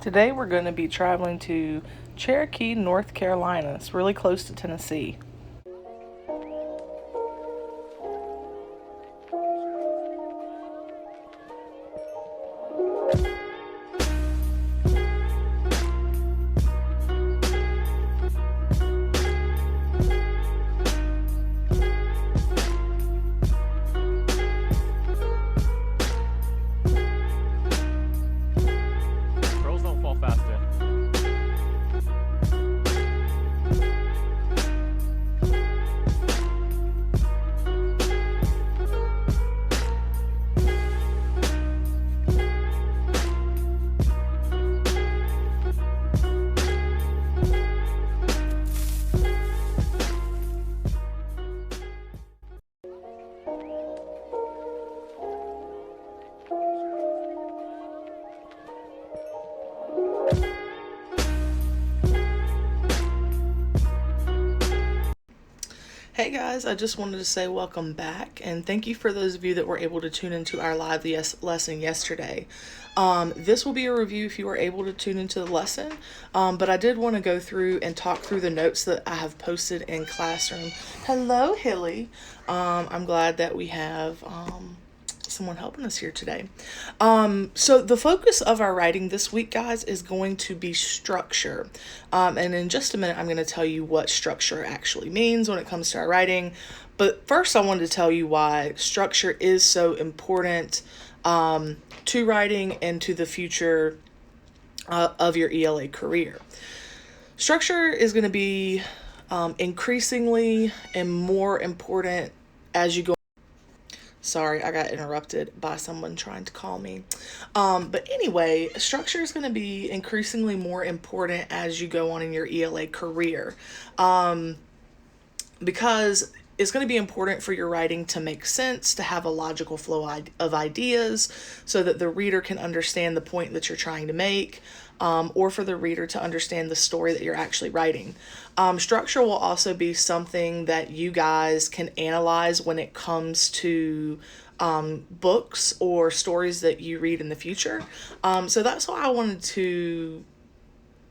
Today we're going to be traveling to Cherokee, North Carolina. It's really close to Tennessee. Girls don't fall faster. Hey guys, I just wanted to say welcome back and thank you for those of you that were able to tune into our live lesson yesterday. This will be a review if you were able to tune into the lesson, but I did want to go through and talk through the notes that I have posted in Classroom. Hello, Hilly. I'm glad that we have someone helping us here today. So the focus of our writing this week, guys, is going to be structure. And in just a minute, I'm going to tell you what structure actually means when it comes to our writing. But first, I wanted to tell you why structure is so important to writing and to the future of your ELA career. Structure is going to be increasingly and more important as you go. Sorry, I got interrupted by someone trying to call me. But anyway, structure is going to be increasingly more important as you go on in your ELA career, because it's going to be important for your writing to make sense, to have a logical flow of ideas so that the reader can understand the point that you're trying to make, or for the reader to understand the story that you're actually writing. Structure will also be something that you guys can analyze when it comes to books or stories that you read in the future. So that's why I wanted to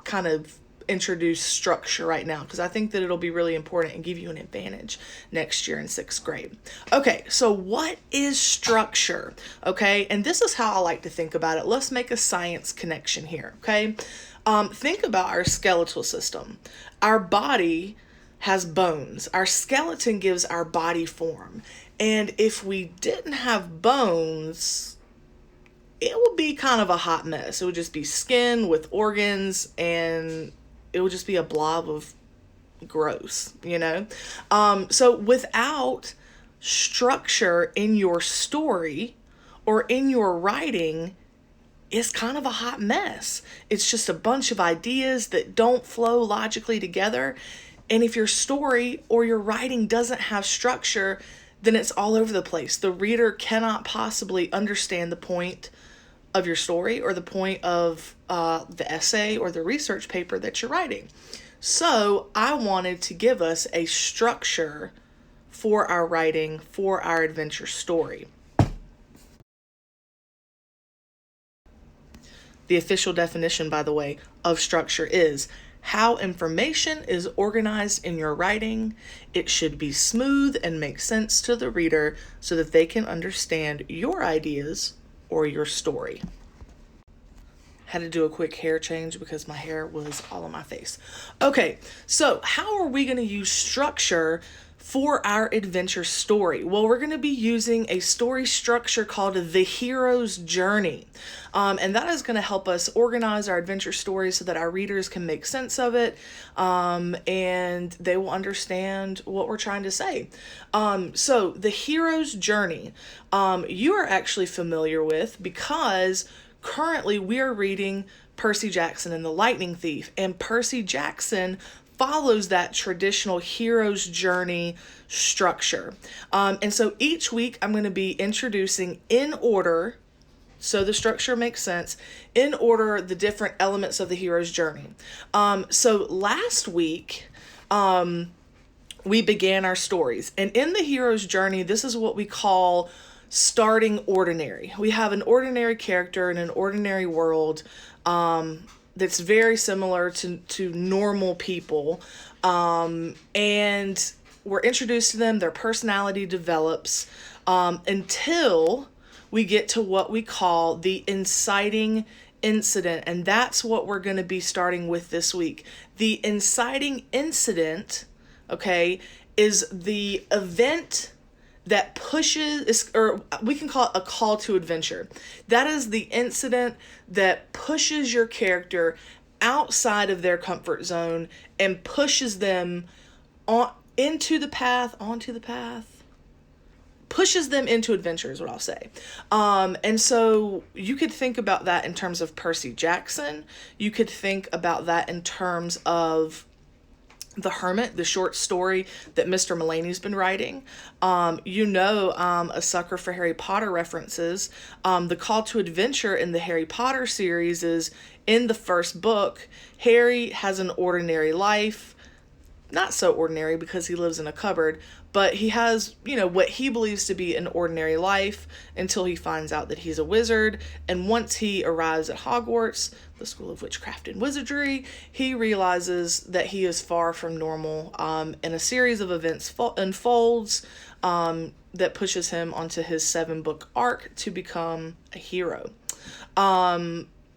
kind of introduce structure right now, because I think that it'll be really important and give you an advantage next year in 6th grade. Okay, so what is structure? Okay, and this is how I like to think about it. Let's make a science connection here, okay? Think about our skeletal system. Our body has bones. Our skeleton gives our body form. And if we didn't have bones, it would be kind of a hot mess. It would just be skin with organs, and it would just be a blob of gross, you know? So without structure in your story or in your writing, it's kind of a hot mess. It's just a bunch of ideas that don't flow logically together. And if your story or your writing doesn't have structure, then it's all over the place. The reader cannot possibly understand the point of your story or the point of the essay or the research paper that you're writing. So I wanted to give us a structure for our writing, for our adventure story. The official definition, by the way, of structure is how information is organized in your writing. It should be smooth and make sense to the reader so that they can understand your ideas or your story. Had to do a quick hair change because my hair was all on my face. Okay, so how are we going to use structure for our adventure story? Well, we're going to be using a story structure called the hero's journey. And that is going to help us organize our adventure story so that our readers can make sense of it, and they will understand what we're trying to say. So the hero's journey, you are actually familiar with, because currently we are reading Percy Jackson and the Lightning Thief, and Percy Jackson follows that traditional hero's journey structure. And so each week I'm going to be introducing in order, so the structure makes sense, in order the different elements of the hero's journey. So last week, we began our stories, and in the hero's journey, this is what we call starting ordinary. We have an ordinary character in an ordinary world, that's very similar to normal people. And we're introduced to them, their personality develops until we get to what we call the inciting incident. And that's what we're going to be starting with this week. The inciting incident, okay, is the event that pushes, or we can call it a call to adventure. That is the incident that pushes your character outside of their comfort zone and pushes them onto the path, pushes them into adventure is what I'll say. And so you could think about that in terms of Percy Jackson. You could think about that in terms of The Hermit, the short story that Mr. Mulaney's been writing. A sucker for Harry Potter references. The call to adventure in the Harry Potter series is in the first book, Harry has an ordinary life. Not so ordinary because he lives in a cupboard, but he has, what he believes to be an ordinary life until he finds out that he's a wizard. And once he arrives at Hogwarts, the School of Witchcraft and Wizardry, he realizes that he is far from normal, and a series of events unfolds that pushes him onto his 7-book arc to become a hero.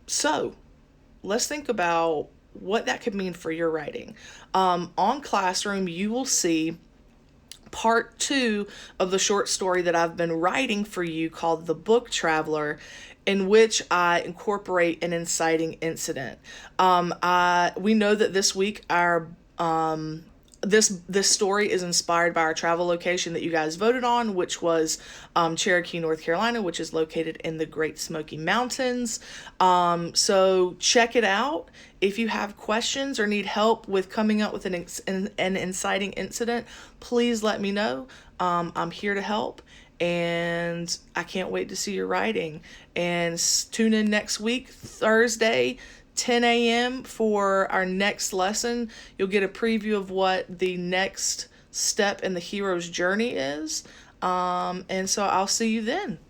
So let's think about what that could mean for your writing. On Classroom, you will see part 2 of the short story that I've been writing for you called The Book Traveler, in which I incorporate an inciting incident. We know that this week our this story is inspired by our travel location that you guys voted on, which was Cherokee, North Carolina, which is located in the Great Smoky Mountains. So check it out. If you have questions or need help with coming up with an inciting incident, please let me know. I'm here to help, and I can't wait to see your writing. And tune in next week, Thursday, 10 a.m. for our next lesson. You'll get a preview of what the next step in the hero's journey is. And so I'll see you then.